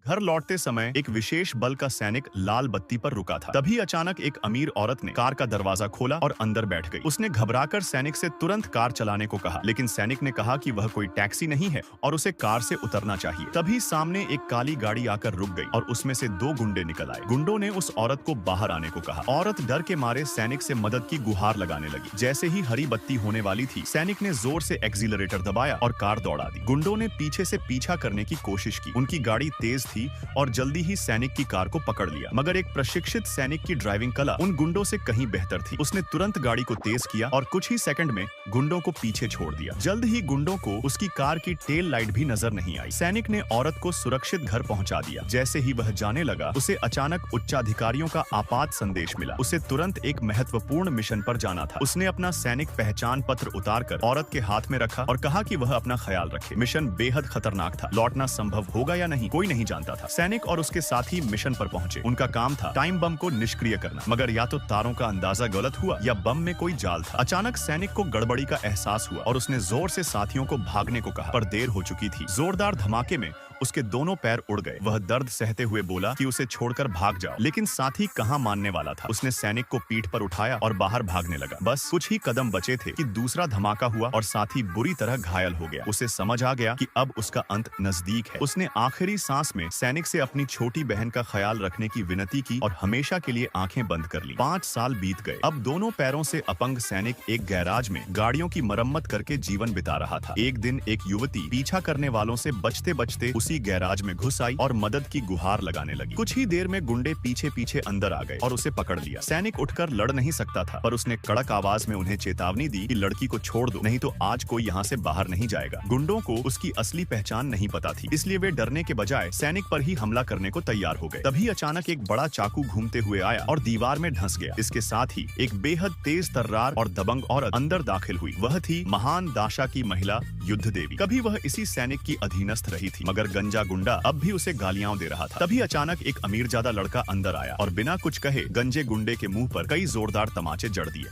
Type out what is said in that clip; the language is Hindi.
घर लौटते समय एक विशेष बल का सैनिक लाल बत्ती पर रुका था। तभी अचानक एक अमीर औरत ने कार का दरवाजा खोला और अंदर बैठ गई। उसने घबराकर सैनिक से तुरंत कार चलाने को कहा, लेकिन सैनिक ने कहा कि वह कोई टैक्सी नहीं है और उसे कार से उतरना चाहिए। तभी सामने एक काली गाड़ी आकर रुक गई और उसमें से दो गुंडे निकल आए। गुंडों ने उस औरत को बाहर आने को कहा। औरत डर के मारे सैनिक से मदद की गुहार लगाने लगी। जैसे ही हरी बत्ती होने वाली थी, सैनिक ने जोर से एक्सीलरेटर दबाया और कार दौड़ा दी। गुंडों ने पीछे से पीछा करने की कोशिश की। उनकी गाड़ी तेज थी और जल्दी ही सैनिक की कार को पकड़ लिया, मगर एक प्रशिक्षित सैनिक की ड्राइविंग कला उन गुंडों से कहीं बेहतर थी। उसने तुरंत गाड़ी को तेज किया और कुछ ही सेकंड में गुंडों को पीछे छोड़ दिया। जल्द ही गुंडों को उसकी कार की टेल लाइट भी नजर नहीं आई। सैनिक ने औरत को सुरक्षित घर पहुंचा दिया। जैसे ही वह जाने लगा, उसे अचानक उच्चाधिकारियों का आपात संदेश मिला। उसे तुरंत एक महत्वपूर्ण मिशन पर जाना था। उसने अपना सैनिक पहचान पत्र उतारकर औरत के हाथ में रखा और कहा कि वह अपना ख्याल रखे। मिशन बेहद खतरनाक था। लौटना संभव होगा या नहीं, कोई नहीं जानता था। सैनिक और उसके साथी मिशन पर पहुंचे। उनका काम था टाइम बम को निष्क्रिय करना, मगर या तो तारों का अंदाजा गलत हुआ या बम में कोई जाल था। अचानक सैनिक को गड़बड़ी का एहसास हुआ और उसने जोर से साथियों को भागने को कहा, पर देर हो चुकी थी। जोरदार धमाके में उसके दोनों पैर उड़ गए। वह दर्द सहते हुए बोला कि उसे छोड़कर भाग जाओ, लेकिन साथी कहां मानने वाला था। उसने सैनिक को पीठ पर उठाया और बाहर भागने लगा। बस कुछ ही कदम बचे थे कि दूसरा धमाका हुआ और साथी बुरी तरह घायल हो गया। उसे समझ आ गया कि अब उसका अंत नजदीक है। उसने आखिरी सांस में सैनिक से अपनी छोटी बहन का ख्याल रखने की विनती की और हमेशा के लिए आंखें बंद कर ली। 5 साल बीत गए। अब दोनों पैरों से अपंग सैनिक एक गैराज में गाड़ियों की मरम्मत करके जीवन बिता रहा था। एक दिन एक युवती पीछा करने वालों से बचते बचते उसी गैराज में घुस आई और मदद की गुहार लगाने लगी। कुछ ही देर में गुंडे पीछे पीछे अंदर आ गए और उसे पकड़ लिया। सैनिक उठकर लड़ नहीं सकता था, पर उसने कड़क आवाज में उन्हें चेतावनी दी कि लड़की को छोड़ दो, नहीं तो आज कोई यहाँ से बाहर नहीं जाएगा। गुंडों को उसकी असली पहचान नहीं पता थी, इसलिए वे डरने के बजाय सैनिक पर ही हमला करने को तैयार हो गए। तभी अचानक एक बड़ा चाकू घूमते हुए आया और दीवार में धंस गया। इसके साथ ही एक बेहद तेज तर्रार और दबंग औरत अंदर दाखिल हुई। वह थी महान दाशा की महिला युद्ध देवी। कभी वह इसी सैनिक की अधीनस्थ रही थी, मगर गंजा गुंडा अब भी उसे गालियां दे रहा था। तभी अचानक एक अमीरजादा लड़का अंदर आया और बिना कुछ कहे गंजे गुंडे के मुंह पर कई जोरदार तमाचे जड़ दिए।